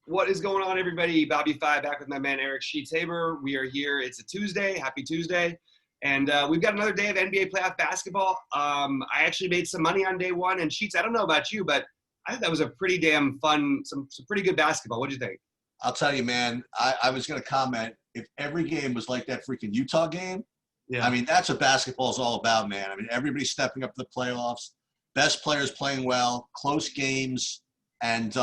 What is going on, everybody? BobbyFi back with my man Eric Sheets-Haber. We are here. It's a Tuesday. Happy Tuesday. And we've got another day of NBA playoff basketball. I actually made some money on day one. And Sheets, I don't know about you, but I think that was a pretty damn fun, some pretty good basketball. What do you think? I'll tell you, man, I was going to comment, if every game was like that freaking Utah game, yeah. I mean, that's what basketball is all about, man. I mean, everybody's stepping up to the playoffs, best players playing well, close games, and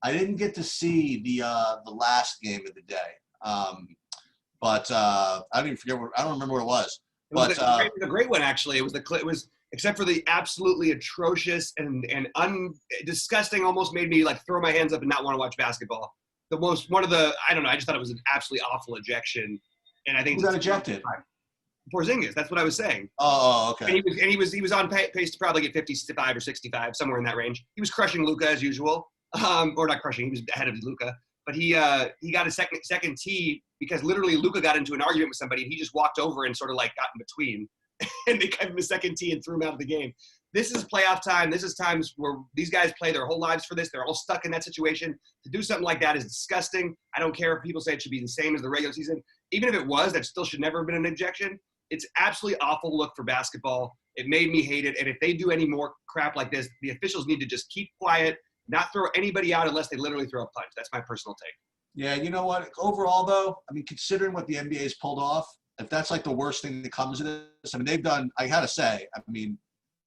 I didn't get to see the last game of the day, but I don't even forget. I don't remember what it was. But it was a great one, actually. It was except for the absolutely atrocious and disgusting, almost made me like throw my hands up and not want to watch basketball. I just thought it was an absolutely awful ejection, and I think who got ejected? Porzingis. That's what I was saying. Oh, okay. And he was on pace to probably get 55 or 65, somewhere in that range. He was crushing Luka as usual. Or not crushing, he was ahead of Luka, but he got a second tee because literally Luka got into an argument with somebody and he just walked over and sort of like got in between, and they gave him a second tee and threw him out of the game. This is playoff time. This is times where these guys play their whole lives for this. They're all stuck in that situation. To do something like that is disgusting. I don't care if people say it should be the same as the regular season. Even if it was, that still should never have been an ejection. It's absolutely awful look for basketball. It made me hate it. And if they do any more crap like this, the officials need to just keep quiet, not throw anybody out unless they literally throw a punch. That's my personal take. Yeah, you know what? Overall, though, I mean, considering what the NBA's pulled off, if that's like the worst thing that comes of this, I mean, they've done, I got to say, I mean,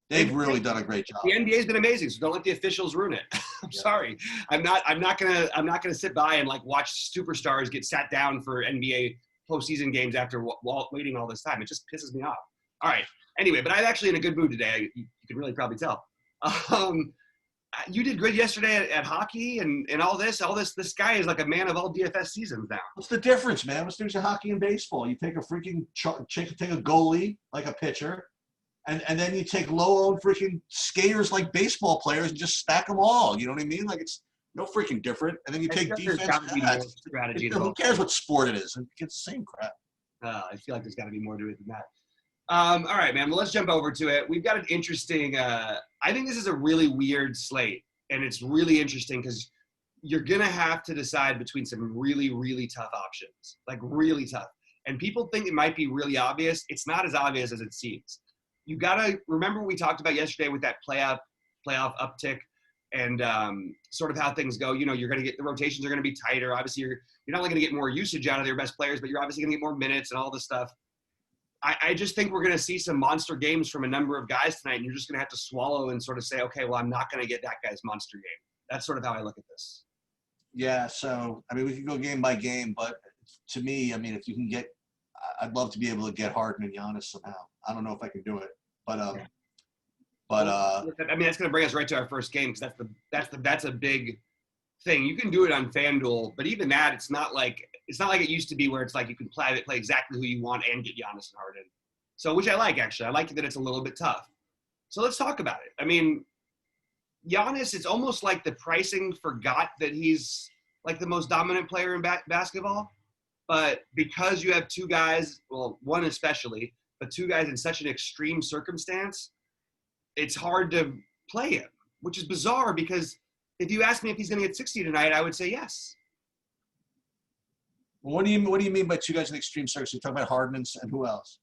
they've really done a great job. The NBA's been amazing, so don't let the officials ruin it. I'm sorry. I'm not gonna sit by and like watch superstars get sat down for NBA postseason games after waiting all this time. It just pisses me off. All right. Anyway, but I'm actually in a good mood today. You can really probably tell. You did good yesterday at hockey and all this. This guy is like a man of all DFS seasons now. What's the difference, man? What's the difference in hockey and baseball? You take a freaking take a goalie like a pitcher, and then you take low-owned freaking skaters like baseball players and just stack them all. You know what I mean? Like it's no freaking different. And then you take defense. Strategy. Who cares what sport it is? It's the same crap. I feel like there's got to be more to it than that. All right, man. Well, let's jump over to it. We've got an interesting I think this is a really weird slate, and it's really interesting because you're going to have to decide between some really, really tough options, like really tough. And people think it might be really obvious. It's not as obvious as it seems. You got to remember what we talked about yesterday with that playoff uptick and sort of how things go. You know, you're going to get the rotations are going to be tighter. Obviously, you're not only going to get more usage out of their best players, but you're obviously going to get more minutes and all this stuff. I just think we're going to see some monster games from a number of guys tonight, and you're just going to have to swallow and sort of say, okay, well, I'm not going to get that guy's monster game. That's sort of how I look at this. Yeah, so, I mean, we can go game by game, but to me, I mean, if you can get – I'd love to be able to get Harden and Giannis somehow. I don't know if I can do it, but I mean, that's going to bring us right to our first game because that's a big thing. You can do it on FanDuel, but even that, it's not like it used to be where it's like you can play exactly who you want and get Giannis and Harden. So, which I like, actually. I like that it's a little bit tough. So let's talk about it. I mean, Giannis, it's almost like the pricing forgot that he's like the most dominant player in basketball. But because you have two guys, well, one especially, but two guys in such an extreme circumstance, it's hard to play him, which is bizarre because if you ask me if he's going to get 60 tonight, I would say yes. What do you mean by two guys in extreme circumstances? You talking about Harden and who else?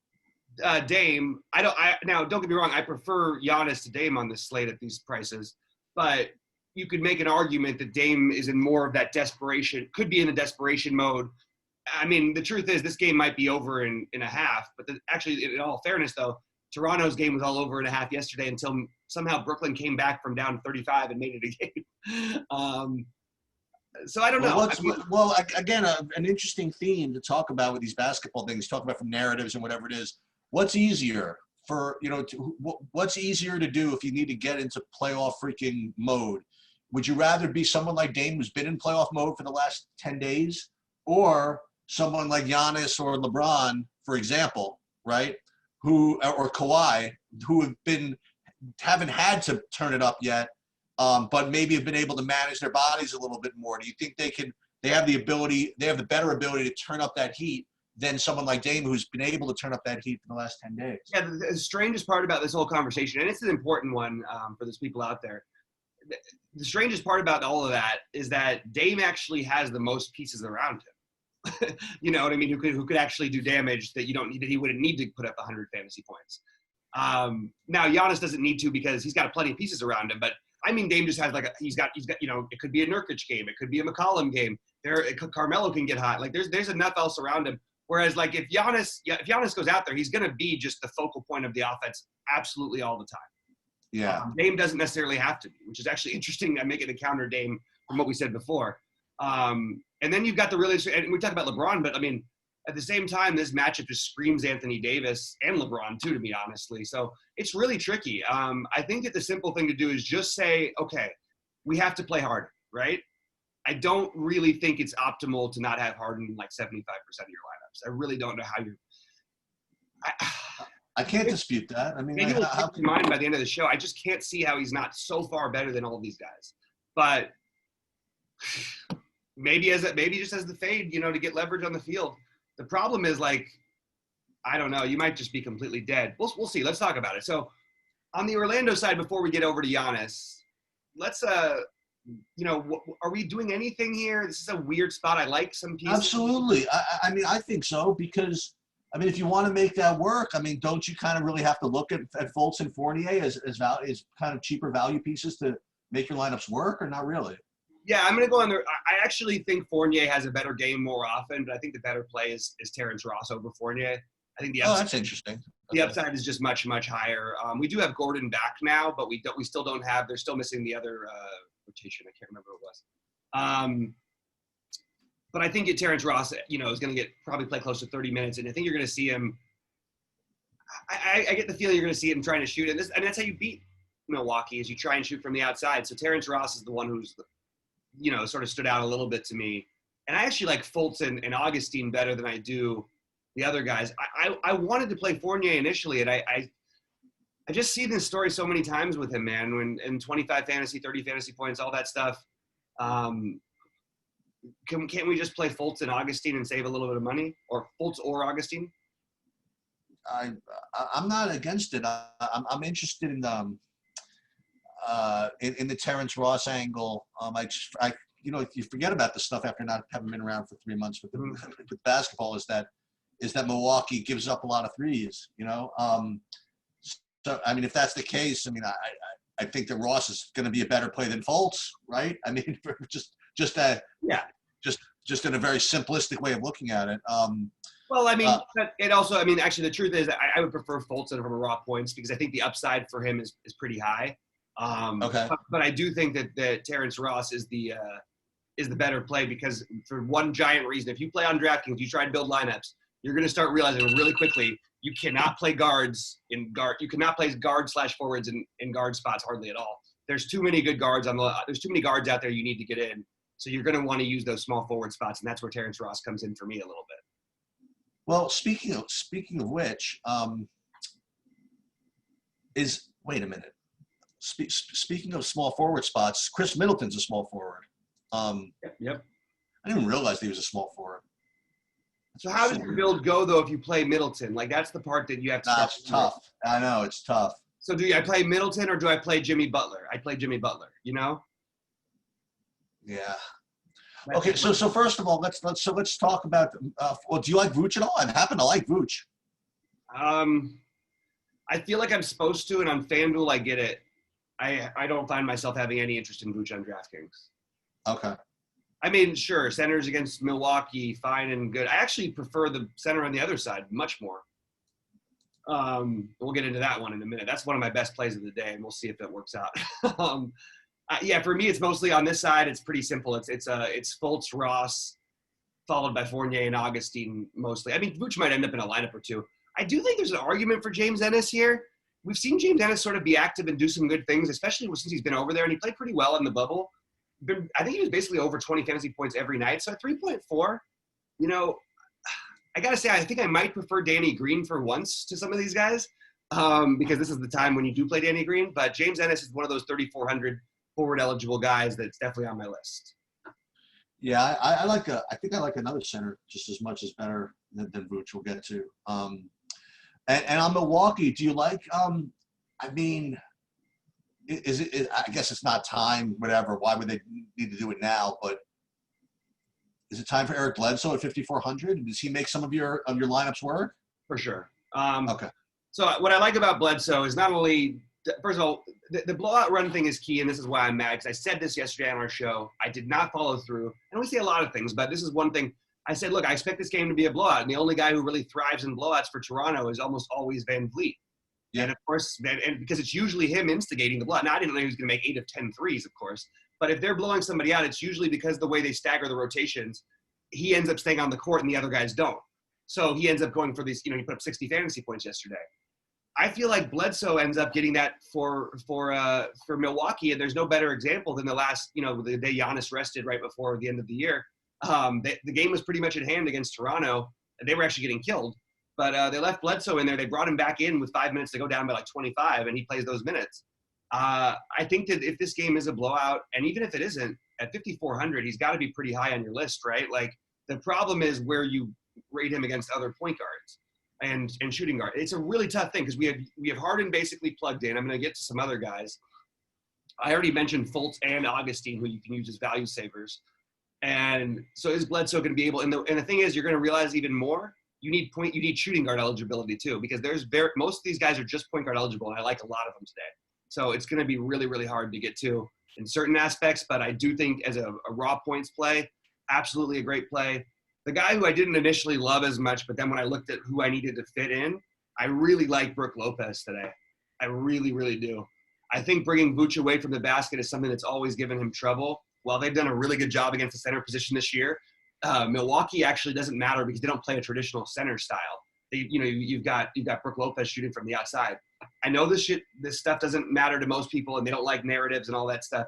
Dame. Now don't get me wrong. I prefer Giannis to Dame on this slate at these prices, but you could make an argument that Dame is in more of that desperation. Could be in a desperation mode. I mean, the truth is this game might be over in a half. But actually, in all fairness, though, Toronto's game was all over in a half yesterday until somehow Brooklyn came back from down 35 and made it a game. So I don't know. Again, an interesting theme to talk about with these basketball things, talk about from narratives and whatever it is. What's easier what's easier to do if you need to get into playoff freaking mode? Would you rather be someone like Dame who's been in playoff mode for the last 10 days or someone like Giannis or LeBron, for example, right? Or Kawhi, who haven't had to turn it up yet, but maybe have been able to manage their bodies a little bit more. Do you think they have the better ability to turn up that heat than someone like Dame who's been able to turn up that heat for the last 10 days? Yeah, the strangest part about this whole conversation, and it's an important one for those people out there, the strangest part about all of that is that Dame actually has the most pieces around him. You know what I mean? Who could actually do damage that he wouldn't need to put up 100 fantasy points. Now Giannis doesn't need to because he's got plenty of pieces around him, but I mean, Dame just has he's got, you know, it could be a Nurkic game. It could be a McCollum game. Carmelo can get hot. Like there's enough else around him. Whereas like if Giannis goes out there, he's going to be just the focal point of the offense absolutely all the time. Yeah. Dame doesn't necessarily have to be, which is actually interesting. I'm making a counter Dame from what we said before. And then you've got and we talk about LeBron, but I mean, at the same time, this matchup just screams Anthony Davis and LeBron too, to me, honestly. So it's really tricky. I think that the simple thing to do is just say, okay, we have to play harder, right? I don't really think it's optimal to not have Harden like 75% of your lineups. I really don't know how you're. I can't dispute that. I mean, maybe we'll keep in mind by the end of the show. I just can't see how he's not so far better than all these guys. But maybe just as the fade, you know, to get leverage on the field. The problem is like, I don't know. You might just be completely dead. We'll see. Let's talk about it. So on the Orlando side, before we get over to Giannis, let's you know, are we doing anything here? This is a weird spot. I like some pieces. Absolutely. I mean, I think so because, I mean, if you want to make that work, I mean, don't you kind of really have to look at Fultz and Fournier as kind of cheaper value pieces to make your lineups work, or not really? Yeah, I'm going to go on there. I actually think Fournier has a better game more often, but I think the better play is Terrence Ross over Fournier. I think the upside, that's interesting. The upside is just much, much higher. We do have Gordon back now, but we still don't have. They're still missing the other rotation. I can't remember what it was. But I think Terrence Ross, you know, is going to probably play close to 30 minutes, and I think you're going to see him. I get the feeling you're going to see him trying to shoot, and that's how you beat Milwaukee is you try and shoot from the outside. So Terrence Ross is the one who's, you know, sort of stood out a little bit to me, and I actually like Fultz and Augustine better than I do the other guys. I wanted to play Fournier initially, and I just see this story so many times with him, man. When in 25 fantasy, 30 fantasy points, all that stuff. Can't we just play Fultz and Augustine and save a little bit of money, or Fultz or Augustine? I'm not against it. I'm interested in the Terrence Ross angle. You know, you forget about the stuff after not having been around for 3 months with basketball. Is that Milwaukee gives up a lot of threes. You know, so I mean, if that's the case, I mean, I think that Ross is going to be a better play than Fultz, right? I mean, just in a very simplistic way of looking at it. Well, I mean, it also, I mean, actually, the truth is I would prefer Fultz over raw points because I think the upside for him is pretty high. Okay. But I do think that Terrence Ross is the better play because for one giant reason, if you play on DraftKings, you try to build lineups, you're going to start realizing really quickly you cannot play guards you cannot play guard/forwards in guard spots hardly at all. There's too many good guards there's too many guards out there you need to get in. So you're going to want to use those small forward spots, and that's where Terrence Ross comes in for me a little bit. Well, speaking of which, wait a minute. Speaking of small forward spots, Chris Middleton's a small forward. Yep. I didn't even realize he was a small forward. So how does your build go though if you play Middleton? Like that's the part that you have to. That's tough. I know it's tough. So I play Middleton or do I play Jimmy Butler? I play Jimmy Butler. You know. Yeah. Okay. So first of all, let's talk about. Well, do you like Vooch at all? I happen to like Vooch. I feel like I'm supposed to, and on FanDuel I get it. I don't find myself having any interest in Vooch on DraftKings. Okay. I mean, sure, centers against Milwaukee, fine and good. I actually prefer the center on the other side much more. We'll get into that one in a minute. That's one of my best plays of the day, and we'll see if it works out. Yeah, for me, it's mostly on this side. It's pretty simple. It's Fultz, Ross, followed by Fournier and Augustine mostly. I mean, Vooch might end up in a lineup or two. I do think there's an argument for James Ennis here. We've seen James Ennis sort of be active and do some good things, especially since he's been over there, and he played pretty well in the bubble. I think he was basically over 20 fantasy points every night. So at 3.4, you know, I got to say, I think I might prefer Danny Green for once to some of these guys because this is the time when you do play Danny Green. But James Ennis is one of those 3,400 forward eligible guys that's definitely on my list. Yeah, I think I like another center just as much as better than Vooch. We'll get to. And on Milwaukee, do you like? I mean, is it? I guess it's not time. Whatever. Why would they need to do it now? But is it time for Eric Bledsoe at 5,400? Does he make some of your lineups work? For sure. Okay. So what I like about Bledsoe is not only, first of all, the blowout run thing is key, and this is why I'm mad, because I said this yesterday on our show. I did not follow through. And we say a lot of things, but this is one thing. I said, look, I expect this game to be a blowout, and the only guy who really thrives in blowouts for Toronto is almost always Van Vliet. Yeah. And, of course, and because it's usually him instigating the blowout. Now, I didn't know he was going to make 8 of 10 threes, of course. But if they're blowing somebody out, it's usually because the way they stagger the rotations, he ends up staying on the court and the other guys don't. So he ends up going for these, he put up 60 fantasy points yesterday. I feel like Bledsoe ends up getting that for Milwaukee, and there's no better example than the last, the day Giannis rested right before the end of the year. The game was pretty much at hand against Toronto, and they were actually getting killed. But they left Bledsoe in there. They brought him back in with 5 minutes to go down by like 25, and he plays those minutes. I think that if this game is a blowout, and even if it isn't, at 5,400, he's got to be pretty high on your list, right? Like, the problem is where you rate him against other point guards and shooting guard. It's a really tough thing because we have Harden basically plugged in. I'm going to get to some other guys. I already mentioned Fultz and Augustine, who you can use as value savers. And so is Bledsoe going to be able? And the thing is, you're going to realize even more. You need shooting guard eligibility too, because most of these guys are just point guard eligible, and I like a lot of them today. So it's going to be really, really hard to get to in certain aspects. But I do think as a raw points play, absolutely a great play. The guy who I didn't initially love as much, but then when I looked at who I needed to fit in, I really like Brook Lopez today. I really, really do. I think bringing Vooch away from the basket is something that's always given him trouble. While they've done a really good job against the center position this year, Milwaukee actually doesn't matter because they don't play a traditional center style. You've got Brook Lopez shooting from the outside. I know this stuff doesn't matter to most people, and they don't like narratives and all that stuff.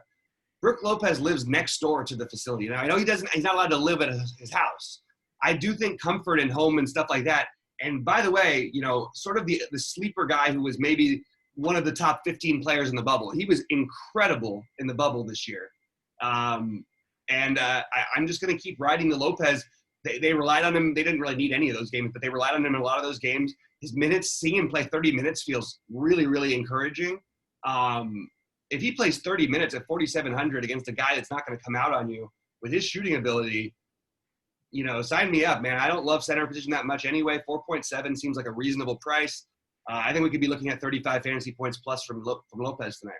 Brook Lopez lives next door to the facility. Now, I know he's not allowed to live at his house. I do think comfort and home and stuff like that. And by the way, sort of the sleeper guy who was maybe one of the top 15 players in the bubble. He was incredible in the bubble this year. I'm just going to keep riding the Lopez. They relied on him. They didn't really need any of those games, but they relied on him in a lot of those games. His minutes, seeing him play 30 minutes feels really, really encouraging. If he plays 30 minutes at 4,700 against a guy that's not going to come out on you with his shooting ability, sign me up, man. I don't love center position that much anyway. 4.7 seems like a reasonable price. I think we could be looking at 35 fantasy points plus from Lopez tonight.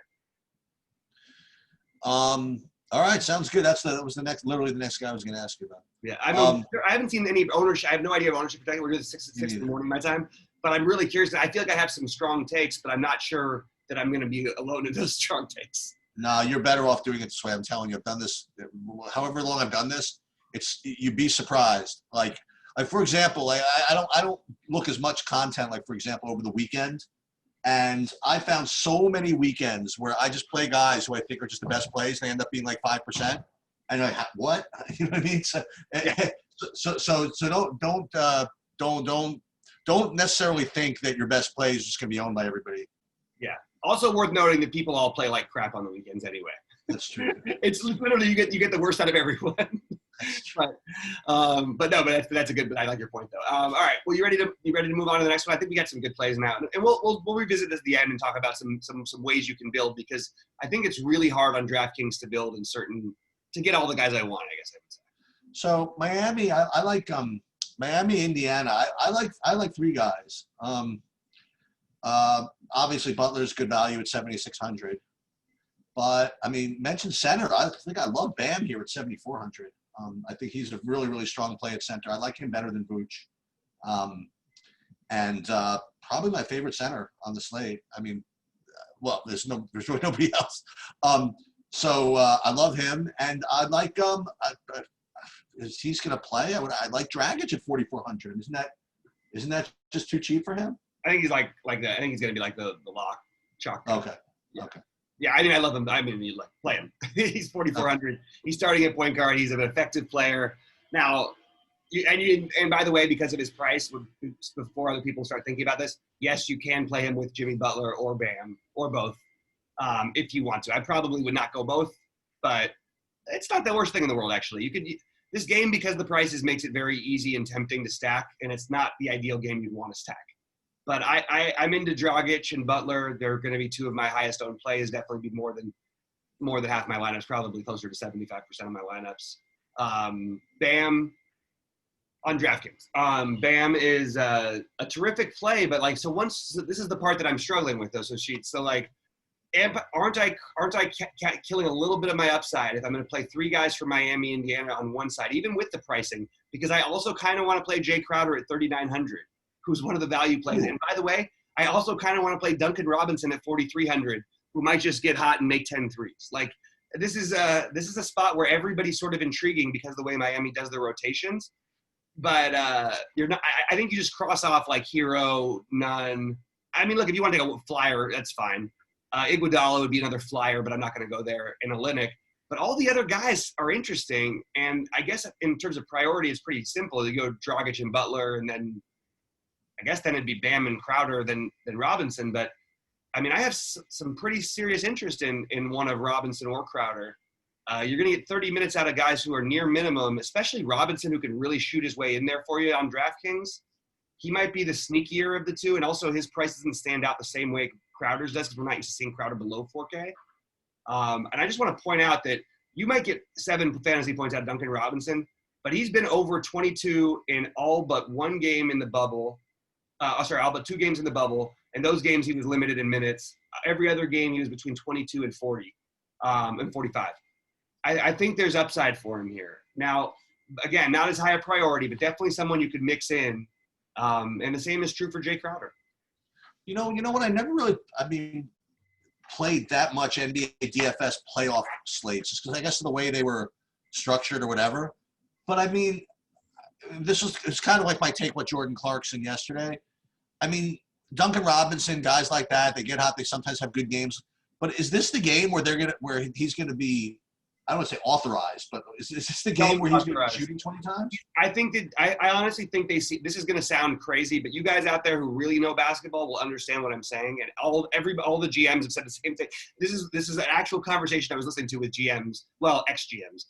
All right, sounds good. That was literally the next guy I was going to ask you about. Yeah, I haven't seen any ownership. I have no idea of ownership. We're doing 6 in the morning my time, but I'm really curious. I feel like I have some strong takes, but I'm not sure that I'm going to be alone in those strong takes. No, you're better off doing it this way. I'm telling you, I've done this. However long I've done this, you'd be surprised. Like for example, I don't look as much content, like for example, over the weekend. And I found so many weekends where I just play guys who I think are just the best plays. They end up being like 5%. And I'm like, what? You know what I mean? So don't necessarily think that your best play is just going to be owned by everybody. Yeah. Also worth noting that people all play like crap on the weekends anyway. That's true. It's literally you get the worst out of everyone. But that's a good. I like your point though. All right. Well, you ready to move on to the next one? I think we got some good plays now, and we'll revisit this at the end and talk about some ways you can build, because I think it's really hard on DraftKings to get all the guys I want, I guess I would say. So Miami, I like Miami, Indiana. I like 3 guys. Obviously Butler's good value at 7,600. But I mean, mention center. I think I love Bam here at 7,400. I think he's a really, really strong play at center. I like him better than Vooch. And probably my favorite center on the slate. I mean, well, there's really nobody else. So I love him, and I like he's going to play. I like Dragic at 4,400. Isn't that just too cheap for him? I think he's like that. I think he's going to be like the lock chalk. Okay. Yeah. Okay. Yeah, I mean, I love him. I mean, you like play him. He's 4,400. Okay. He's starting at point guard. He's an effective player. Now, and by the way, because of his price, before other people start thinking about this, yes, you can play him with Jimmy Butler or Bam or both, if you want to. I probably would not go both, but it's not the worst thing in the world, actually. This game, because the prices, makes it very easy and tempting to stack, and it's not the ideal game you'd want to stack. But I'm into Dragic and Butler. They're going to be two of my highest owned plays. Definitely be more than half my lineups, probably closer to 75% of my lineups. Bam on DraftKings. Bam is a terrific play, but like, so this is the part that I'm struggling with though. So Sheets, so like, aren't I killing a little bit of my upside if I'm going to play three guys from Miami, Indiana on one side, even with the pricing, because I also kind of want to play Jay Crowder at 3,900, who's one of the value plays. And by the way, I also kind of want to play Duncan Robinson at 4,300, who might just get hot and make 10 threes. Like, this is a spot where everybody's sort of intriguing because of the way Miami does their rotations. But you're not. I think you just cross off like Hero, none. I mean, look, if you want to take a flyer, that's fine. Iguodala would be another flyer, but I'm not going to go there. In Olynyk. But all the other guys are interesting. And I guess in terms of priority, it's pretty simple. You go Dragic and Butler, and then I guess then it'd be Bam and Crowder than Robinson. But, I mean, I have some pretty serious interest in one of Robinson or Crowder. You're going to get 30 minutes out of guys who are near minimum, especially Robinson, who can really shoot his way in there for you on DraftKings. He might be the sneakier of the two, and also his price doesn't stand out the same way Crowder's does because we're not used to seeing Crowder below 4K. And I just want to point out that you might get 7 fantasy points out of Duncan Robinson, but he's been over 22 in all but one game in the bubble. All but 2 games in the bubble, and those games he was limited in minutes. Every other game he was between 22 and 40 and 45. I think there's upside for him here. Now, again, not as high a priority, but definitely someone you could mix in. And the same is true for Jay Crowder. You know what? I never really, played that much NBA DFS playoff slates, just because I guess of the way they were structured or whatever. But I mean, it's kind of like my take with Jordan Clarkson yesterday. I mean, Duncan Robinson, guys like that, they get hot. They sometimes have good games. But is this the game where he's gonna be? I don't want to say authorized, but is this the game where he's going to be shooting 20 times? I think that I honestly think they see. This is going to sound crazy, but you guys out there who really know basketball will understand what I'm saying. And all the GMs have said the same thing. This is an actual conversation I was listening to with GMs, well, ex-GMs.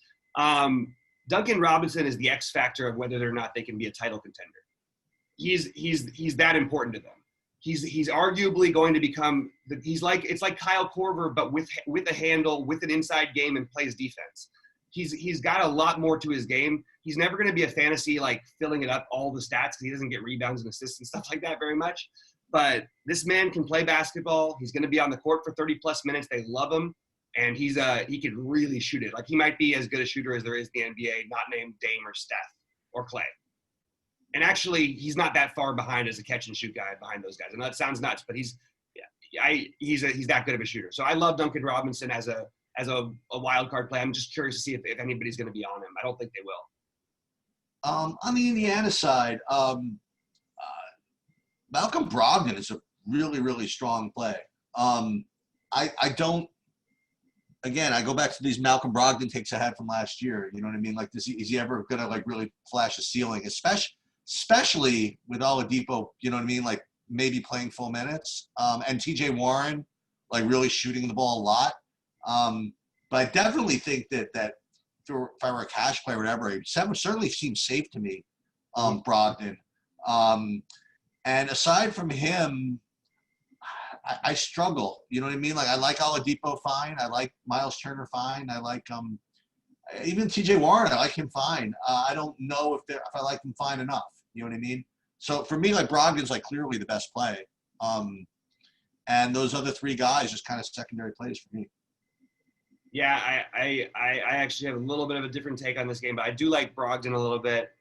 Duncan Robinson is the X factor of whether or not they can be a title contender. He's that important to them. He's arguably going to become it's like Kyle Korver, but with a handle, with an inside game, and plays defense. He's got a lot more to his game. He's never going to be a fantasy like filling it up all the stats because he doesn't get rebounds and assists and stuff like that very much. But this man can play basketball. He's going to be on the court for 30 plus minutes. They love him, and he can really shoot it. Like, he might be as good a shooter as there is in the NBA, not named Dame or Steph or Clay. And actually, he's not that far behind as a catch and shoot guy behind those guys. I know that sounds nuts, but he's that good of a shooter. So I love Duncan Robinson as a wild card play. I'm just curious to see if anybody's going to be on him. I don't think they will. On the Indiana side, Malcolm Brogdon is a really, really strong play. I go back to these Malcolm Brogdon takes I had from last year. You know what I mean? Like, is he ever going to like really flash a ceiling, especially with Oladipo, you know what I mean? Like, maybe playing full minutes. And TJ Warren, like, really shooting the ball a lot. But I definitely think that if I were a cash player or whatever, it certainly seems safe to me, Brogdon. And aside from him, I struggle. You know what I mean? Like, I like Oladipo fine. I like Miles Turner fine. I like even TJ Warren, I like him fine. I don't know if I like him fine enough. You know what I mean? So for me, like, Brogdon's like clearly the best play. And those other 3 guys just kind of secondary plays for me. Yeah, I actually have a little bit of a different take on this game, but I do like Brogdon a little bit.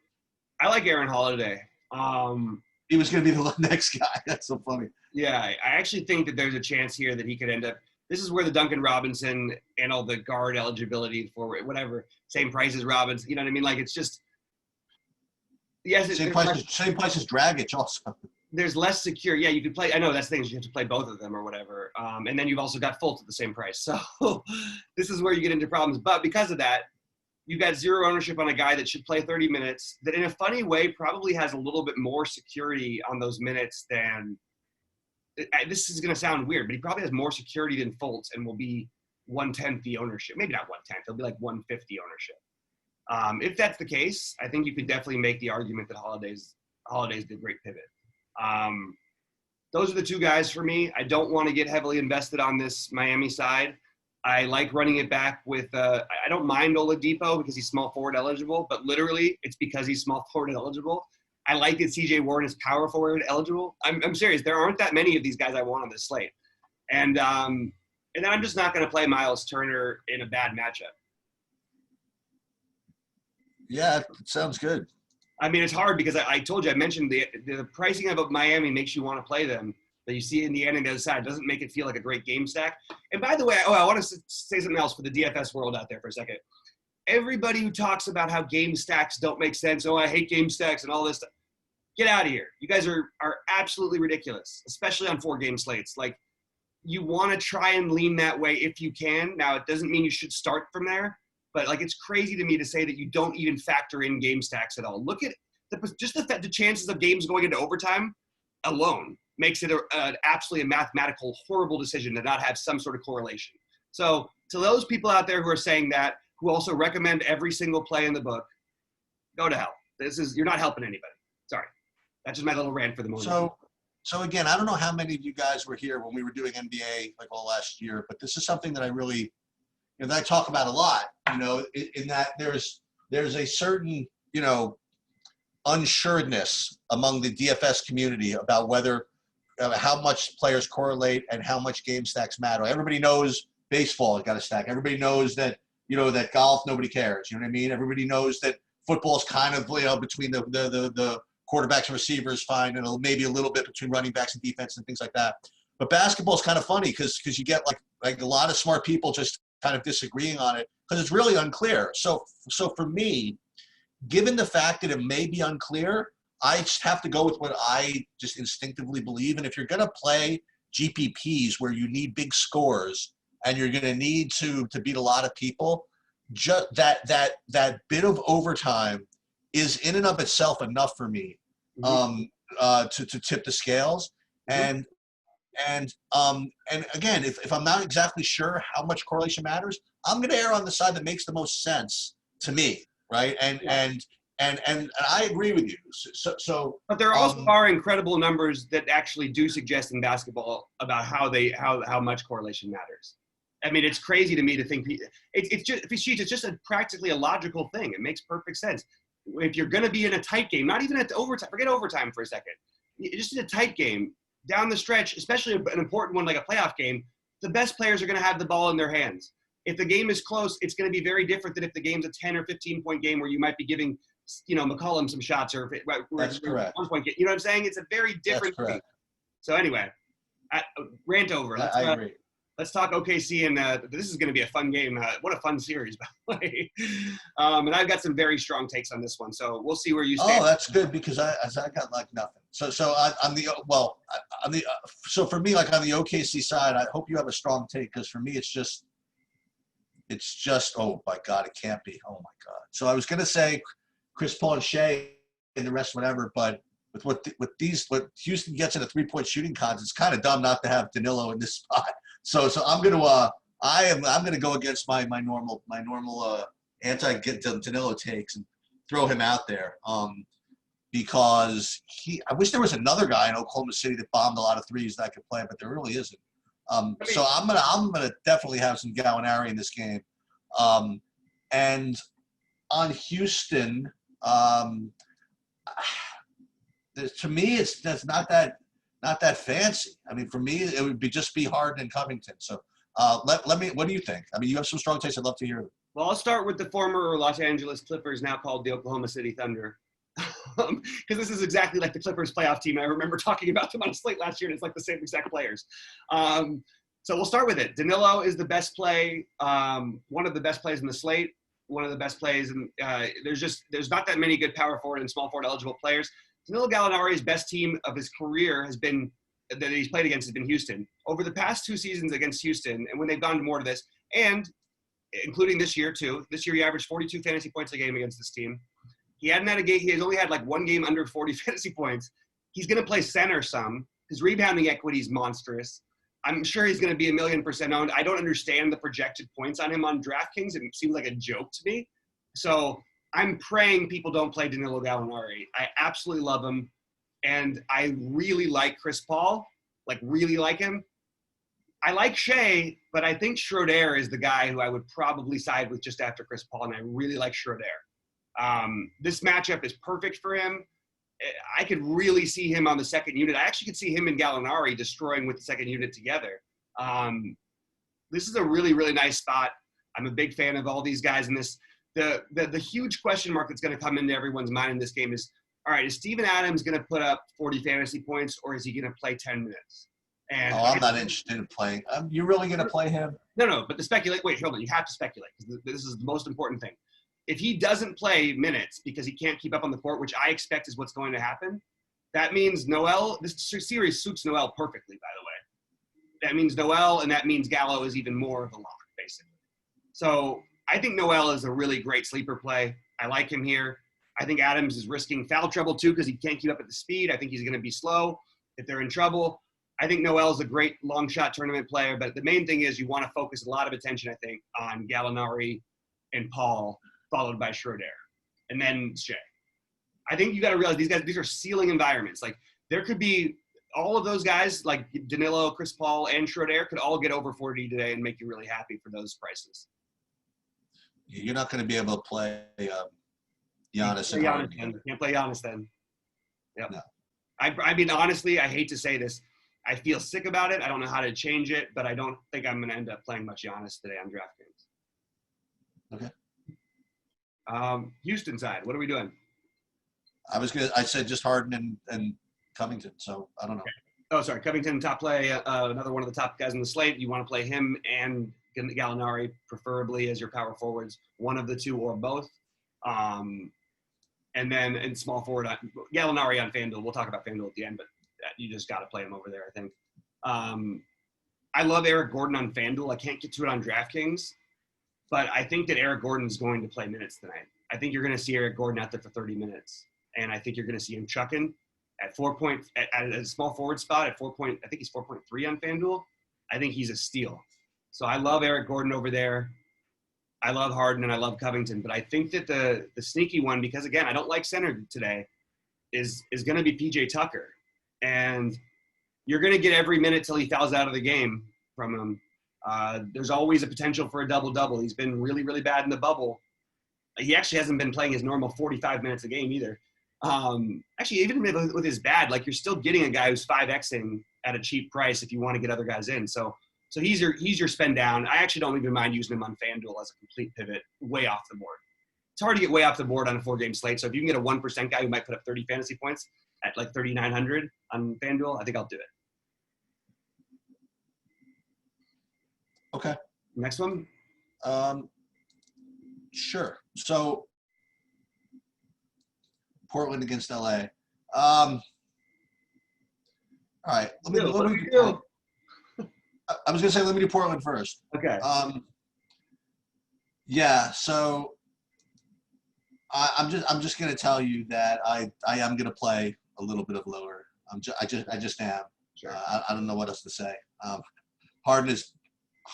I like Aaron Holiday. He was going to be the next guy. That's so funny. Yeah, I actually think that there's a chance here that he could end up. This is where the Duncan Robinson and all the guard eligibility for whatever, same price as Robinson. You know what I mean? Like, it's just, yes. Same price as Dragic also. There's less secure. Yeah, you could play. I know that's the thing. You have to play both of them or whatever. And then you've also got Fultz at the same price. So this is where you get into problems. But because of that, you've got zero ownership on a guy that should play 30 minutes that in a funny way probably has a little bit more security on those minutes than – this is going to sound weird, but he probably has more security than Fultz and will be 1/10 the ownership. Maybe not 1/10. He'll be like 1/50 ownership. If that's the case, I think you could definitely make the argument that Holiday's a great pivot. those are the two guys for me. I don't want to get heavily invested on this Miami side. I like running it back with, I don't mind Oladipo because he's small forward eligible, but literally it's because he's small forward eligible. I like that CJ Warren is power forward eligible. I'm serious. There aren't that many of these guys I want on this slate. And then I'm just not going to play Miles Turner in a bad matchup. Yeah, it sounds good. I mean, it's hard because I told you, I mentioned the pricing of Miami makes you want to play them. But you see Indiana on the other side. It doesn't make it feel like a great game stack. And by the way, I want to say something else for the DFS world out there for a second. Everybody who talks about how game stacks don't make sense, I hate game stacks and all this stuff, get out of here. You guys are absolutely ridiculous, especially on 4-game slates. Like, you want to try and lean that way if you can. Now, it doesn't mean you should start from there, but like, it's crazy to me to say that you don't even factor in game stacks at all. Look at the chances of games going into overtime alone makes it absolutely a mathematical horrible decision to not have some sort of correlation. So to those people out there who are saying that, who also recommend every single play in the book, go to hell. You're not helping anybody. Sorry. That's just my little rant for the moment. So again, I don't know how many of you guys were here when we were doing NBA like all last year, but this is something that I really, that I talk about a lot, in that there's a certain, unsureness among the DFS community about whether how much players correlate and how much game stacks matter. Everybody knows baseball got a stack. Everybody knows that, that golf, nobody cares. You know what I mean? Everybody knows that football is kind of, between the quarterbacks and receivers fine, and maybe a little bit between running backs and defense and things like that. But basketball is kind of funny because you get like a lot of smart people just kind of disagreeing on it because it's really unclear. So for me, given the fact that it may be unclear, I just have to go with what I just instinctively believe. And if you're going to play GPPs where you need big scores and you're going to need to beat a lot of people, just that bit of overtime is in and of itself enough for me to tip the scales. And again, if I'm not exactly sure how much correlation matters, I'm going to err on the side that makes the most sense to me, right? And I agree with you. But there also are incredible numbers that actually do suggest in basketball about how much correlation matters. I mean, it's crazy to me to think it's just practically a logical thing. It makes perfect sense. If you're going to be in a tight game, not even at overtime, forget overtime for a second, just in a tight game down the stretch, especially an important one like a playoff game, the best players are going to have the ball in their hands. If the game is close, it's going to be very different than if the game's a 10 or 15 point game where you might be giving, McCollum some shots or That's correct. 1 point game. You know what I'm saying? It's a very different thing. So anyway, rant over. I agree. Let's talk OKC, and this is going to be a fun game. What a fun series, by the way. And I've got some very strong takes on this one, so we'll see where you stand. Oh, that's good because I got like nothing. So for me, like on the OKC side, I hope you have a strong take because for me, it's just oh my God, it can't be. Oh my God. So I was going to say Chris Paul and Shea and the rest, whatever, but with what Houston gets in a 3-point shooting contest, it's kind of dumb not to have Danilo in this spot. So I'm gonna go against my normal anti-Danilo takes and throw him out there because I wish there was another guy in Oklahoma City that bombed a lot of threes that I could play, but there really isn't. So I'm gonna definitely have some Gallinari in this game, and on Houston, to me that's not that fancy. I mean, for me, it would just be Harden and Covington. So let me. What do you think? I mean, you have some strong takes. I'd love to hear them. Well, I'll start with the former Los Angeles Clippers, now called the Oklahoma City Thunder, because this is exactly like the Clippers playoff team. I remember talking about them on a slate last year, and it's like the same exact players. So we'll start with it. Danilo is the best play, one of the best plays in the slate, one of the best plays, and there's not that many good power forward and small forward eligible players. Danilo Gallinari's best team of his career that he's played against has been Houston. Over the past 2 seasons against Houston, and when they've gone more to this, and including this year too, this year he averaged 42 fantasy points a game against this team. He has only had like 1 game under 40 fantasy points. He's going to play center some. His rebounding equity is monstrous. I'm sure he's going to be 1,000,000% owned. I don't understand the projected points on him on DraftKings. It seems like a joke to me. So I'm praying people don't play Danilo Gallinari. I absolutely love him. And I really like Chris Paul. like really like him. I like Shea, but I think Schroeder is the guy who I would probably side with just after Chris Paul, and I really like Schroeder. This matchup is perfect for him. I could really see him on the second unit. I actually could see him and Gallinari destroying with the second unit together. This is a really, really nice spot. I'm a big fan of all these guys in this. The huge question mark that's going to come into everyone's mind in this game is, all right, is Steven Adams going to put up 40 fantasy points, or is he going to play 10 minutes? And I'm not interested in playing. You're really going to play him? No, but wait, hold on. You have to speculate, because this is the most important thing. If he doesn't play minutes because he can't keep up on the court, which I expect is what's going to happen, that means Noel, this series suits Noel perfectly, by the way. That means Noel, and that means Gallo is even more of a lock, basically. So I think Noel is a really great sleeper play. I like him here. I think Adams is risking foul trouble, too, because he can't keep up at the speed. I think he's going to be slow if they're in trouble. I think Noel's a great long shot tournament player, but the main thing is you want to focus a lot of attention, I think, on Gallinari and Paul, followed by Schroeder, and then Shea. I think you got to realize these are ceiling environments. Like, there could be all of those guys, like Danilo, Chris Paul, and Schroeder, could all get over 40 today and make you really happy for those prices. You're not going to be able to play Giannis. Can't play Giannis then. Yep. No. I mean, honestly, I hate to say this. I feel sick about it. I don't know how to change it, but I don't think I'm going to end up playing much Giannis today on DraftKings. Okay. Houston side, what are we doing? I said just Harden and Covington, so I don't know. Okay. Oh, sorry, Covington, top play, another one of the top guys on the slate. You want to play him and Gallinari, preferably as your power forwards, one of the two or both. And then in small forward, Gallinari on FanDuel. We'll talk about FanDuel at the end, but you just got to play him over there, I think. I love Eric Gordon on FanDuel. I can't get to it on DraftKings, but I think that Eric Gordon is going to play minutes tonight. I think you're going to see Eric Gordon out there for 30 minutes, and I think you're going to see him chucking at at a small forward spot at 4 point. I think he's 4.3 on FanDuel. I think he's a steal. So I love Eric Gordon over there. I love Harden and I love Covington, but I think that the sneaky one, because again, I don't like center today, is going to be PJ Tucker. And you're going to get every minute till he fouls out of the game from him. There's always a potential for a double-double. He's been really, really bad in the bubble. He actually hasn't been playing his normal 45 minutes a game either. Actually, even with his bad, like, you're still getting a guy who's 5Xing at a cheap price if you want to get other guys in. So he's your spend down. I actually don't even mind using him on FanDuel as a complete pivot way off the board. It's hard to get way off the board on a 4-game slate. So if you can get a 1% guy who might put up 30 fantasy points at like 3,900 on FanDuel, I think I'll do it. Okay. Next one. Sure. So Portland against LA. All right. Let me do. I was gonna say let me do Portland first. Okay. Yeah. So I'm just gonna tell you that I am gonna play a little bit of lower. I just am. Sure. I don't know what else to say. Harden is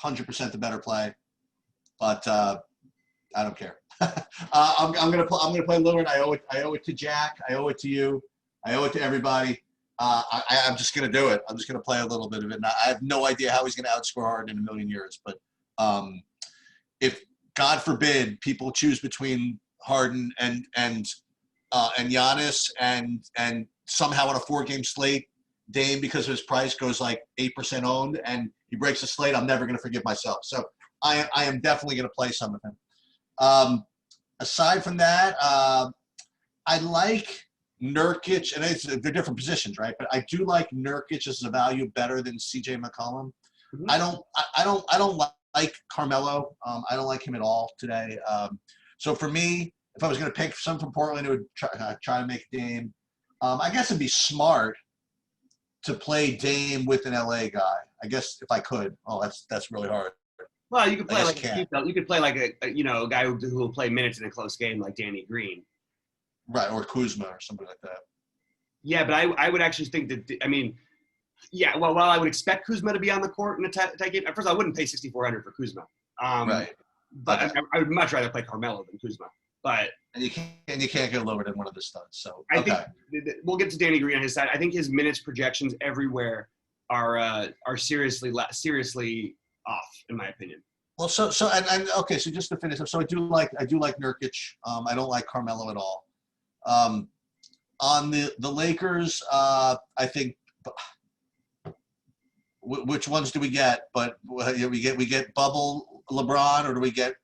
100% the better play, but I don't care. I'm gonna play lower, and I owe it to Jack. I owe it to you. I owe it to everybody. I'm just gonna do it. I'm just gonna play a little bit of it. And I have no idea how he's gonna outscore Harden in a million years. But if God forbid people choose between Harden and Giannis and somehow on a 4-game slate, Dame, because of his price, goes like 8% owned and he breaks the slate, I'm never going to forgive myself. So I am definitely going to play some of him. Aside from that, I like Nurkic, and they're different positions, right? But I do like Nurkic as a value better than CJ McCollum. Mm-hmm. I don't like Carmelo. I don't like him at all today. So for me, if I was going to pick some from Portland, it would try to make Dame. I guess it'd be smart to play Dame with an LA guy. I guess if I could. Oh, that's really hard. Well, you could play a guy who will play minutes in a close game like Danny Green. Right, or Kuzma or something like that. Yeah, but I would actually think that, while I would expect Kuzma to be on the court in a tight game, at first I wouldn't pay $6,400 for Kuzma. Right. But okay. I would much rather play Carmelo than Kuzma. But you can't go lower than one of the studs. So I think we'll get to Danny Green on his side. I think his minutes projections everywhere are seriously off, in my opinion. Well, and okay, so just to finish up, so I do like Nurkic. I don't like Carmelo at all. On the Lakers, I think which ones do we get? But we get bubble LeBron, or do we get,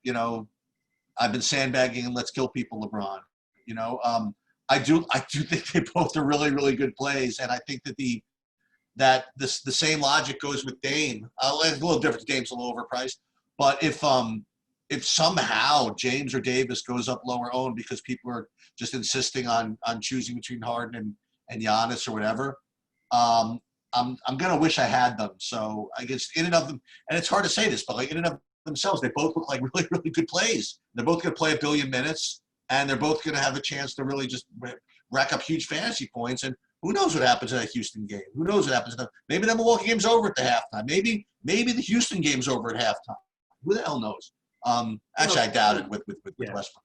I've been sandbagging and let's kill people LeBron? I do think they both are really, really good plays, and I think that the same logic goes with Dame. It's a little different. Dame's a little overpriced, but if somehow James or Davis goes up lower owned because people are just insisting on choosing between Harden and Giannis or whatever, I'm gonna wish I had them. So I guess in and of them, and it's hard to say this, but like in and of themselves, they both look like really, really good plays. They're both gonna play 1 billion minutes, and they're both gonna have a chance to really just rack up huge fantasy points. And who knows what happens in that Houston game? Who knows what happens? Maybe the Milwaukee game's over at the halftime. Maybe the Houston game's over at halftime. Who the hell knows? Actually, I doubt it with Westbrook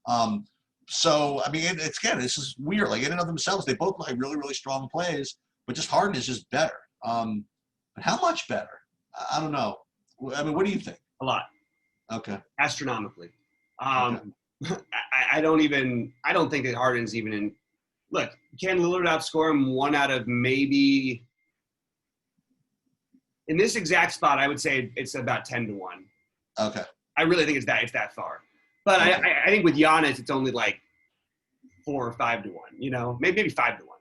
out. So I mean, it's this is weird. Like in and of themselves, they both like really, really strong plays, but just Harden is just better. But how much better? I don't know. I mean, what do you think? A lot. Okay. Astronomically. Okay. I don't think that Harden's even in. Look, can Lillard outscore him 1 out of maybe? In this exact spot, I would say it's about 10 to 1. Okay. I really think it's that far. But okay. I think with Giannis, it's only like 4 or 5 to 1. Maybe 5 to 1.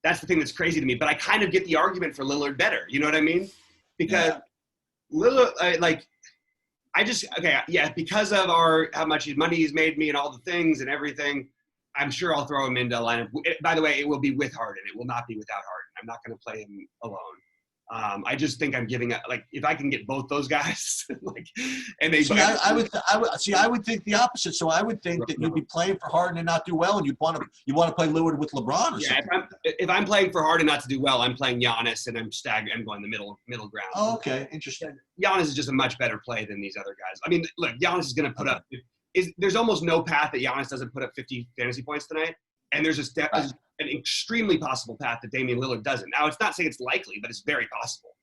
That's the thing that's crazy to me. But I kind of get the argument for Lillard better. You know what I mean? Because Lillard, because of how much money he's made me and all the things and everything, I'm sure I'll throw him into a lineup. By the way, it will be with Harden. It will not be without Harden. I'm not going to play him alone. I just think I'm giving up. Like, if I can get both those guys, and they. I would think the opposite. So I would think that you'd be playing for Harden and not do well, and you want to play Lillard with LeBron or something. If I'm playing for Harden not to do well, I'm playing Giannis, and I'm going the middle ground. Oh, okay, interesting. Giannis is just a much better play than these other guys. I mean, look, Giannis is going to put up. There's almost no path that Giannis doesn't put up 50 fantasy points tonight, and there's an extremely possible path that Damian Lillard doesn't. Now, it's not saying it's likely, but it's very possible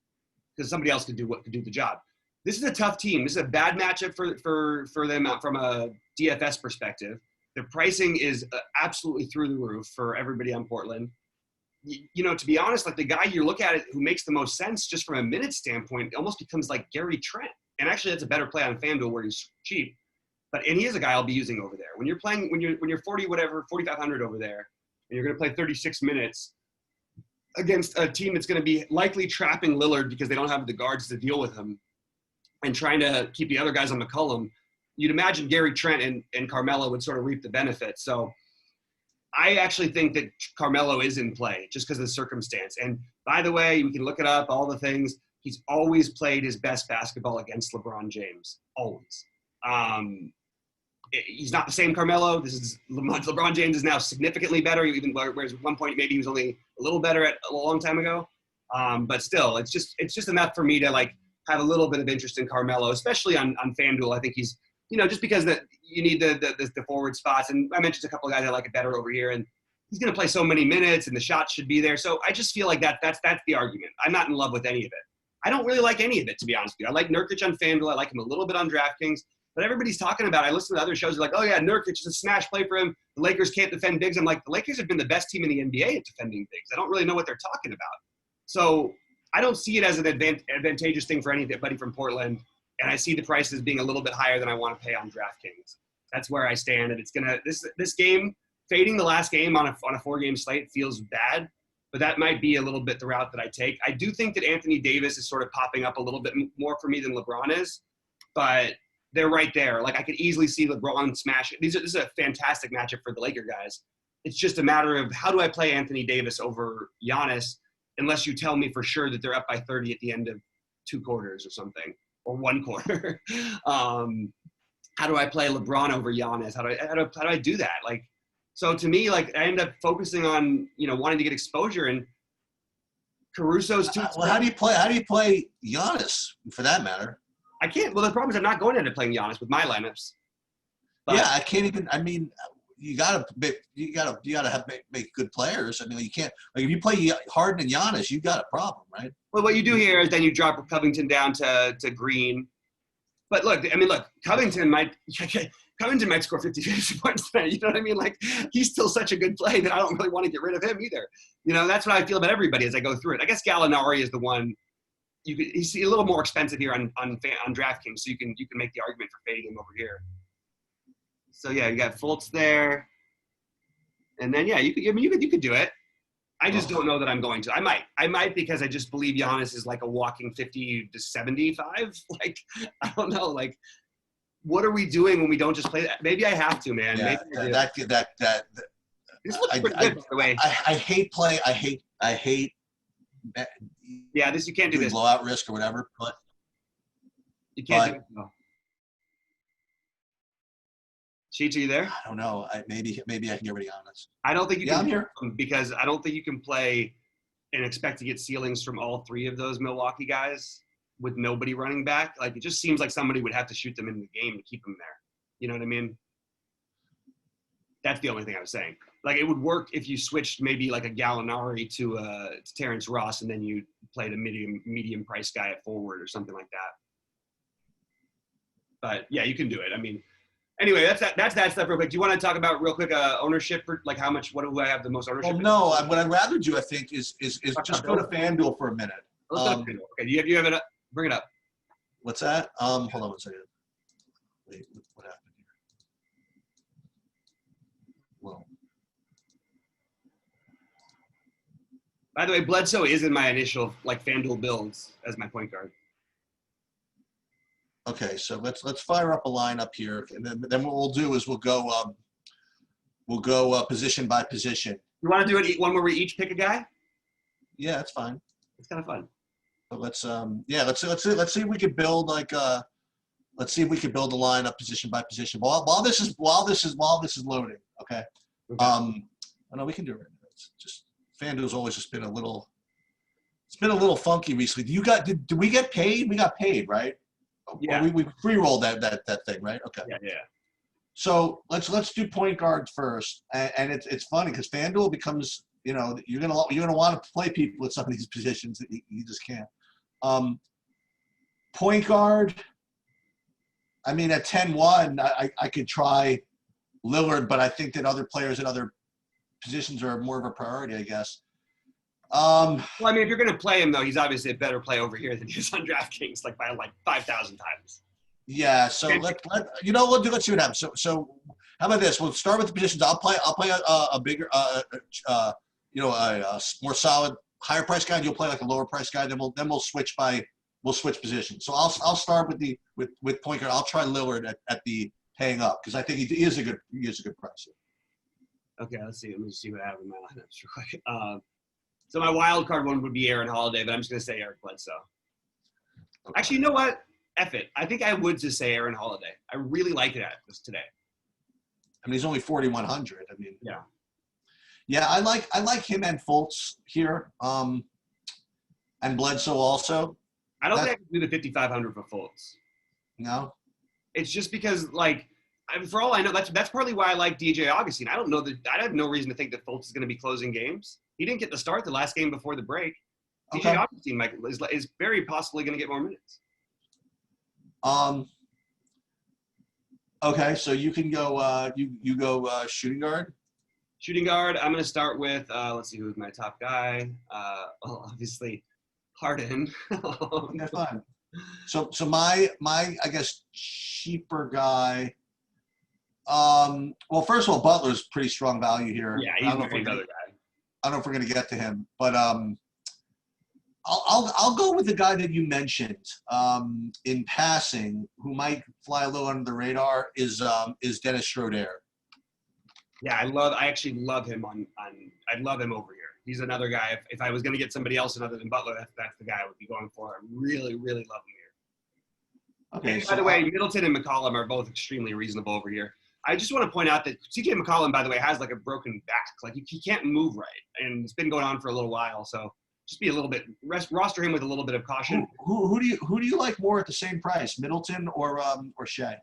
because somebody else could do the job. This is a tough team. This is a bad matchup for them from a DFS perspective. Their pricing is absolutely through the roof for everybody on Portland. To be honest, like the guy you look at it who makes the most sense just from a minute standpoint, it almost becomes like Gary Trent. And actually, that's a better play on FanDuel where he's cheap. And he is a guy I'll be using over there. When you're 4,500 over there, and you're going to play 36 minutes against a team that's going to be likely trapping Lillard because they don't have the guards to deal with him and trying to keep the other guys on McCollum, you'd imagine Gary Trent and Carmelo would sort of reap the benefits. So I actually think that Carmelo is in play just because of the circumstance. And by the way, you can look it up, all the things. He's always played his best basketball against LeBron James. Always. He's not the same Carmelo. LeBron James is now significantly better, even whereas at one point maybe he was only a little better a long time ago. But still, it's just enough for me to like have a little bit of interest in Carmelo, especially on FanDuel. I think he's just because you need the forward spots, and I mentioned a couple of guys I like it better over here, and he's going to play so many minutes, and the shots should be there. So I just feel like that's the argument. I'm not in love with any of it. I don't really like any of it, to be honest with you. I like Nurkic on FanDuel. I like him a little bit on DraftKings. But everybody's talking about it. I listen to other shows. They're like, oh, yeah, Nurkic is a smash play for him. The Lakers can't defend bigs. I'm like, the Lakers have been the best team in the NBA at defending bigs. I don't really know what they're talking about. So I don't see it as an advantageous thing for anybody from Portland. And I see the prices being a little bit higher than I want to pay on DraftKings. That's where I stand. And it's going to – this game, fading the last game on a 4-game slate feels bad. But that might be a little bit the route that I take. I do think that Anthony Davis is sort of popping up a little bit more for me than LeBron is. But – they're right there. Like I could easily see LeBron smash it. This is a fantastic matchup for the Laker guys. It's just a matter of how do I play Anthony Davis over Giannis unless you tell me for sure that they're up by 30 at the end of 2 quarters or something, or 1 quarter. How do I play LeBron over Giannis? How do I do that? Like, so to me, like I end up focusing on, wanting to get exposure, and Caruso's too. Well, how do you play Giannis for that matter? I can't. Well, the problem is I'm not going into playing Giannis with my lineups. But, yeah, I can't even. I mean, make good players. I mean, you can't, like, if you play Harden and Giannis, you got a problem, right? Well, what you do here is then you drop Covington down to Green. But look, I mean, Covington might score 50 points tonight. You know what I mean? Like, he's still such a good play that I don't really want to get rid of him either. You know, that's what I feel about everybody as I go through it. I guess Gallinari is the one. He's a little more expensive here on DraftKings, so you can make the argument for fading him over here. So yeah, you got Fultz there, and then yeah, you could do it. I just don't know that I'm going to. I might because I just believe Giannis is like a walking 50 to 75. Like, I don't know. Like, what are we doing when we don't just play that? Maybe I have to, man. Yeah, maybe this looks pretty good, by the way. I hate play. I hate. Yeah, you can't do this. Blowout risk or whatever, but you can't do it. No. Sheets, are you there? I don't know. Maybe I can get rid of Giannis. I don't think you I'm can here. Because I don't think you can play and expect to get ceilings from all three of those Milwaukee guys with nobody running back. Like, it just seems like somebody would have to shoot them in the game to keep them there. You know what I mean? That's the only thing I was saying. Like, it would work if you switched maybe like a Gallinari to Terrence Ross, and then you played a medium price guy at forward or something like that. But yeah, you can do it. I mean, anyway, that's that stuff real quick. Do you want to talk about real quick ownership, for like how much? What do I have the most ownership? Well, no. What I'd rather do, I think, is just go to FanDuel for a minute. Let's go to FanDuel. Okay, do you have it up? Bring it up. What's that? Hold on 1 second. Wait, what happened here? Well. By the way, Bledsoe is in my initial like FanDuel builds as my point guard. Okay, so let's fire up a lineup here, and then what we'll do is we'll go position by position. You want to do it one where we each pick a guy? Yeah, that's fine. It's kind of fun. But let's see if we could build let's see if we could build a lineup position by position while this is loading. Okay. Oh no, we can do it right now. It's just FanDuel's always just been a little. It's been a little funky recently. Did we get paid? We got paid, right? Yeah. We pre-rolled that thing, right? Okay. Yeah. So let's do point guard first, and it's funny because FanDuel becomes, you know, you're gonna want to play people at some of these positions that you just can't. Point guard. I mean, at 10-1, I could try Lillard, but I think that other players at other positions are more of a priority, I guess. Well, I mean, if you're going to play him, though, he's obviously a better play over here than he is on DraftKings, like by like 5,000 times. Yeah. So let's see what happens. So how about this? We'll start with the positions. I'll play a bigger, a more solid, higher price guy. And you'll play like a lower price guy. Then we'll switch positions. So I'll start with point guard. I'll try Lillard at the paying up because I think he is a good price. Okay, let's see. Let me see what I have in my lineups real quick. So my wild card one would be Aaron Holiday, but I'm just going to say Eric Bledsoe. Okay. Actually, you know what? F it. I think I would just say Aaron Holiday. I really like that today. I mean, he's only 4,100. I mean, yeah. Yeah, I like him and Fultz here, and Bledsoe also. I don't think I can do the 5,500 for Fultz. No. It's just because, like, for all I know, that's partly why I like DJ Augustine. I don't know that I have no reason to think that Fultz is going to be closing games. He didn't get the start the last game before the break. Okay. DJ Augustine is very possibly going to get more minutes. Okay, so you can go. You go shooting guard. Shooting guard. I'm going to start with. Let's see who's my top guy. Obviously, Harden. Okay, fine. So my I guess cheaper guy. Well, first of all, Butler's pretty strong value here. Yeah, he's another guy. I don't know if we're gonna get to him, but I'll go with the guy that you mentioned in passing, who might fly a little under the radar. Is Dennis Schroeder. Yeah, I actually love him I love him over here. He's another guy. If I was going to get somebody else other than Butler, that's the guy I would be going for. I really, really love him here. Okay. And by the way, Middleton and McCollum are both extremely reasonable over here. I just want to point out that CJ McCollum, by the way, has like a broken back. Like he can't move right, and it's been going on for a little while. So just be a little bit roster him with a little bit of caution. Who do you like more at the same price, Middleton or Shea?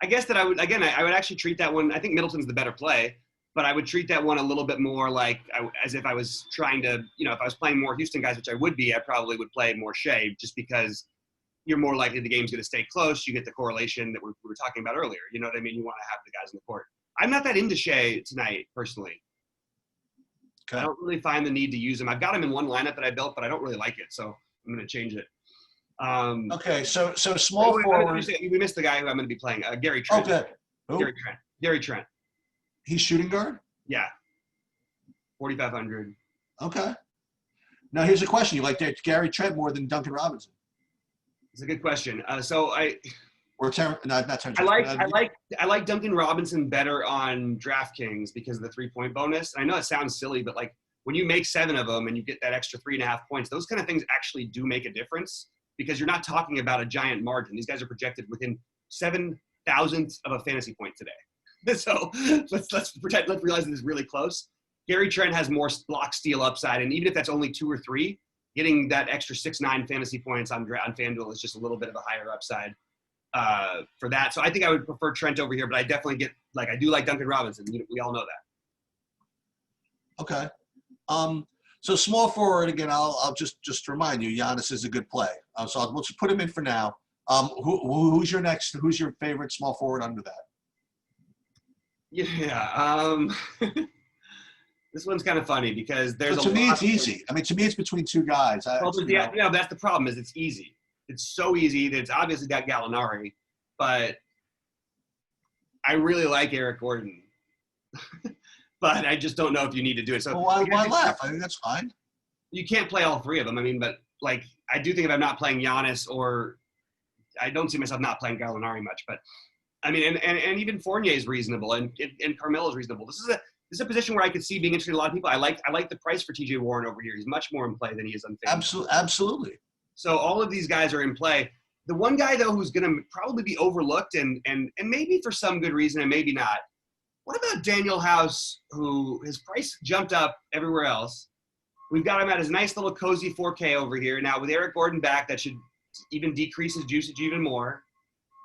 I guess that I would actually treat that one. I think Middleton's the better play, but I would treat that one a little bit more like as if I was trying to, if I was playing more Houston guys, which I would be, I probably would play more Shea just because you're more likely the game's going to stay close. You get the correlation that we were talking about earlier. You know what I mean? You want to have the guys in the court. I'm not that into Shea tonight, personally. Okay. I don't really find the need to use him. I've got him in one lineup that I built, but I don't really like it, so I'm going to change it. Okay, so small forward. We missed the guy who I'm going to be playing, Gary Trent. Okay. Who? Gary Trent. He's shooting guard? Yeah. 4,500. Okay. Now here's a question: you like Gary Trent more than Duncan Robinson? It's a good question. I like Duncan Robinson better on DraftKings because of the 3-point bonus. And I know it sounds silly, but like when you make 7 of them and you get that extra 3.5 points, those kind of things actually do make a difference because you're not talking about a giant margin. These guys are projected within 7,000ths of a fantasy point today. So let's realize that it's really close. Gary Trent has more block steal upside, and even if that's only 2 or 3, getting that extra 6-9 fantasy points on FanDuel is just a little bit of a higher upside for that. So I think I would prefer Trent over here, but I definitely I do like Duncan Robinson. We all know that. Okay. So small forward again. I'll just remind you, Giannis is a good play. So we'll just put him in for now. Who's your next? Who's your favorite small forward under that? Yeah. This one's kind of funny because there's to me it's easy. I mean, to me it's between 2 guys. That's the problem is it's easy. It's so easy that it's obviously got Gallinari, but I really like Eric Gordon. But I just don't know if you need to do it. So why laugh? I think that's fine. You can't play all 3 of them. I mean, but like I do think if I'm not playing Giannis or I don't see myself not playing Gallinari much, but I mean, and even Fournier is reasonable and Carmelo is reasonable. This is a position where I could see being interesting to a lot of people. I like the price for TJ Warren over here. He's much more in play than he is on FanDuel. Absolutely. So all of these guys are in play. The one guy though who's going to probably be overlooked and maybe for some good reason and maybe not. What about Daniel House, who his price jumped up everywhere else? We've got him at his nice little cozy 4K over here. Now with Eric Gordon back, that should even decrease his usage even more.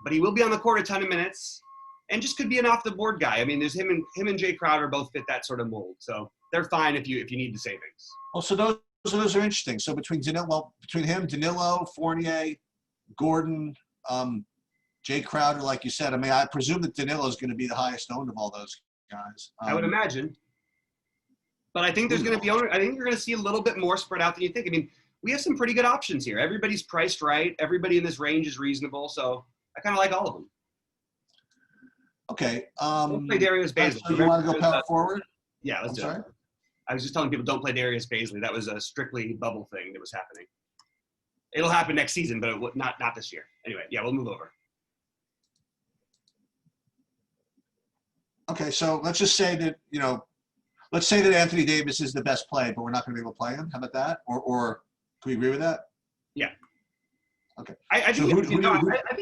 But he will be on the court a ton of minutes. And just could be an off-the-board guy. I mean, there's him and Jay Crowder both fit that sort of mold, so they're fine if you need the savings. Well, so those are interesting. So between him, Danilo, Fournier, Gordon, Jay Crowder, like you said. I mean, I presume that Danilo is going to be the highest owned of all those guys. I would imagine, but I think there's going to be. I think you're going to see a little bit more spread out than you think. I mean, we have some pretty good options here. Everybody's priced right. Everybody in this range is reasonable, so I kind of like all of them. Okay. Don't play Darius Bazley. So you want to go power forward? Yeah, let's do it. I was just telling people don't play Darius Bazley. That was a strictly bubble thing that was happening. It'll happen next season, but not this year. Anyway, yeah, we'll move over. Okay, so let's just say that let's say that Anthony Davis is the best play, but we're not going to be able to play him. How about that? Or can we agree with that? Yeah. Okay. I think I think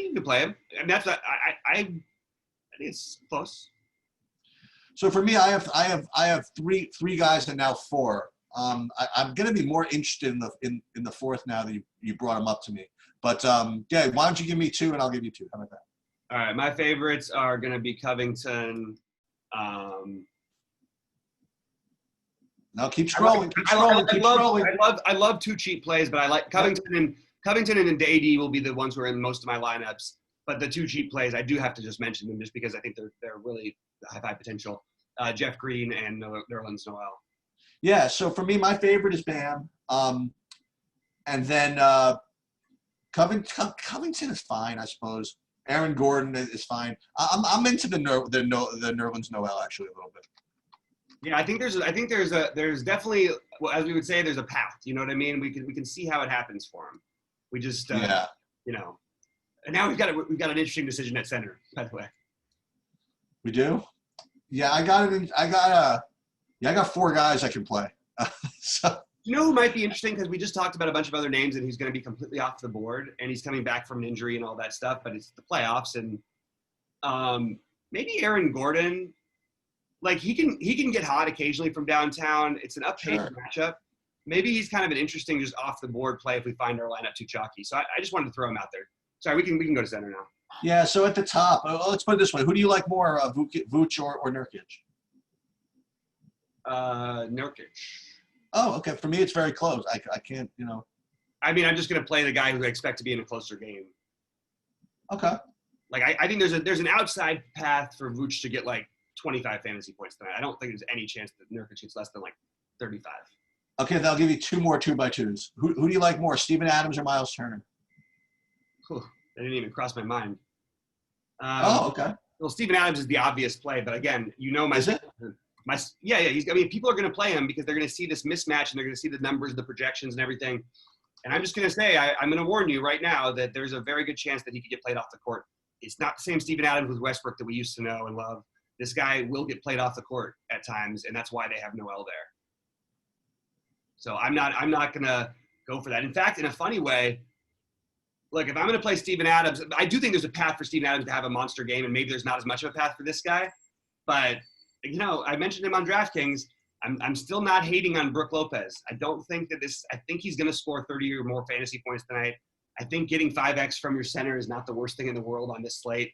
you can play him. I mean, I think it's close. So for me, I have three guys and now 4. I'm going to be more interested in the 4th now that you brought him up to me. But yeah, why don't you give me 2 and I'll give you 2. How about that? All right, my favorites are going to be Covington. Now keep scrolling. I love 2 cheap plays, but I like Covington and AD will be the ones who are in most of my lineups. But the 2 cheap plays, I do have to just mention them just because I think they're really high potential. Jeff Green and Nerlens Noel. Yeah, so for me, my favorite is Bam. And then Covington is fine, I suppose. Aaron Gordon is fine. I'm into the Nerlens Noel actually a little bit. Yeah, I think there's definitely, well, as we would say, there's a path. You know what I mean? We can see how it happens for him. We just and now we've got an interesting decision at center, by the way. We do? Yeah, I got 4 guys I can play. So you know who might be interesting, because we just talked about a bunch of other names and he's going to be completely off the board and he's coming back from an injury and all that stuff, but it's the playoffs and maybe Aaron Gordon, like he can get hot occasionally from downtown. It's an up-paced matchup. Maybe he's kind of an interesting just off the board play if we find our lineup too chalky. So I just wanted to throw him out there. Sorry, we can go to center now. Yeah, so at the top, let's put it this way. Who do you like more, Vooch or Nurkic? Nurkic. Oh, okay. For me, it's very close. I can't, I mean, I'm just gonna play the guy who I expect to be in a closer game. Okay. Like I think there's an outside path for Vooch to get like 25 fantasy points tonight. I don't think there's any chance that Nurkic gets less than like 35. Okay, then I'll give you 2 more 2x2s. Who do you like more, Steven Adams or Miles Turner? Whew, that didn't even cross my mind. Okay. Well, Steven Adams is the obvious play, but again, Is it? Yeah. People are going to play him because they're going to see this mismatch and they're going to see the numbers, the projections, and everything. And I'm just going to say, I'm going to warn you right now that there's a very good chance that he could get played off the court. It's not the same Steven Adams with Westbrook that we used to know and love. This guy will get played off the court at times, and that's why they have Noel there. So I'm not going to go for that. In fact, in a funny way, look, if I'm going to play Steven Adams, I do think there's a path for Steven Adams to have a monster game, and maybe there's not as much of a path for this guy. But, I mentioned him on DraftKings. I'm still not hating on Brook Lopez. I don't think that I think he's going to score 30 or more fantasy points tonight. I think getting 5x from your center is not the worst thing in the world on this slate.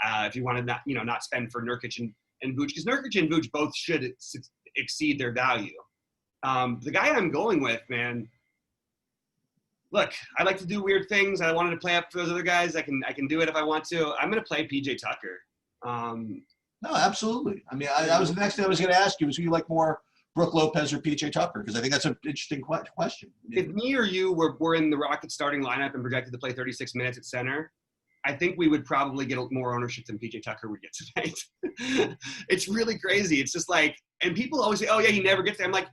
If you want to not spend for Nurkic and Vooch, because Nurkic and Vooch both should exceed their value. The guy I'm going with, man, look, I like to do weird things. I wanted to play up for those other guys. I can do it if I want to. I'm going to play PJ Tucker. No, absolutely. I mean, I was the next thing I was going to ask you was who you like more, Brook Lopez or PJ Tucker? Because I think that's an interesting question. If me or you were in the Rockets starting lineup and projected to play 36 minutes at center, I think we would probably get more ownership than PJ Tucker would get tonight. It's really crazy. It's just like, and people always say, oh yeah, he never gets there. I'm like,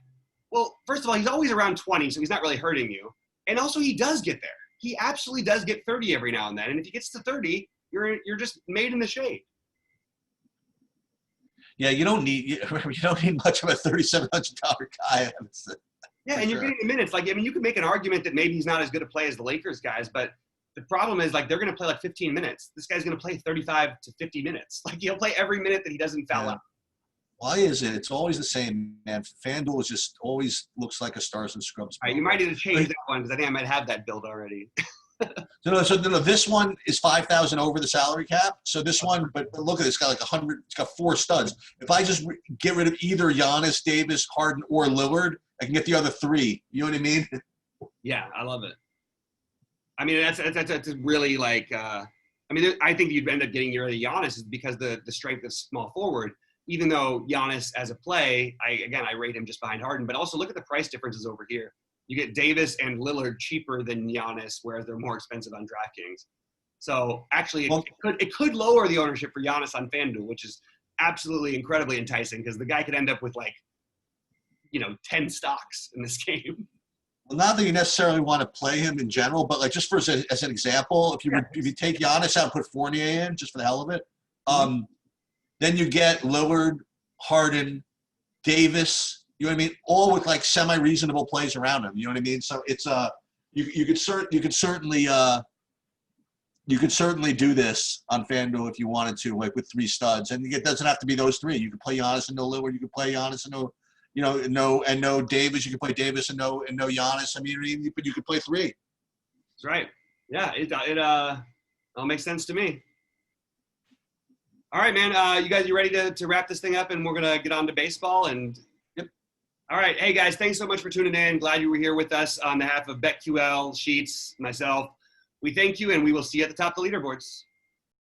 well, first of all, he's always around 20, so he's not really hurting you. And also he does get there. He absolutely does get 30 every now and then. And if he gets to 30, you're just made in the shade. Yeah, you don't need much of a $3,700 guy. Yeah, and you're getting the minutes. Like, I mean, you could make an argument that maybe he's not as good a play as the Lakers guys, but the problem is, like, they're going to play like 15 minutes. This guy's going to play 35 to 50 minutes. Like, he'll play every minute that he doesn't foul out. Why is it? It's always the same, man. FanDuel just always looks like a Stars and Scrubs. All right, you might need to change that one because I think I might have that build already. So this one is 5,000 over the salary cap. So this one, but look at it, it's got like 100. It's got 4 studs. If I just get rid of either Giannis, Davis, Harden, or Lillard, I can get the other 3. You know what I mean? Yeah, I love it. I mean, that's really like. I mean, I think you'd end up getting rid of Giannis is because the strength of small forward. Even though Giannis as a play, I rate him just behind Harden. But also look at the price differences over here. You get Davis and Lillard cheaper than Giannis, whereas they're more expensive on DraftKings. So actually, it could lower the ownership for Giannis on FanDuel, which is absolutely incredibly enticing because the guy could end up with 10 stocks in this game. Well, not that you necessarily want to play him in general, but like just as an example, if you take Giannis out and put Fournier in just for the hell of it, then you get Lillard, Harden, Davis. You know what I mean? All with like semi-reasonable plays around him. You know what I mean? So it's you could certainly do this on FanDuel if you wanted to, like with 3 studs, and it doesn't have to be those 3. You could play Giannis and no Lillard. You could play Giannis and no Davis. You could play Davis and no Giannis. I mean, but you could play 3. That's right. Yeah, it all makes sense to me. All right, man. You ready to wrap this thing up, and we're gonna get on to baseball and. All right. Hey, guys, thanks so much for tuning in. Glad you were here with us on behalf of BetQL, Sheets, myself. We thank you, and we will see you at the top of the leaderboards.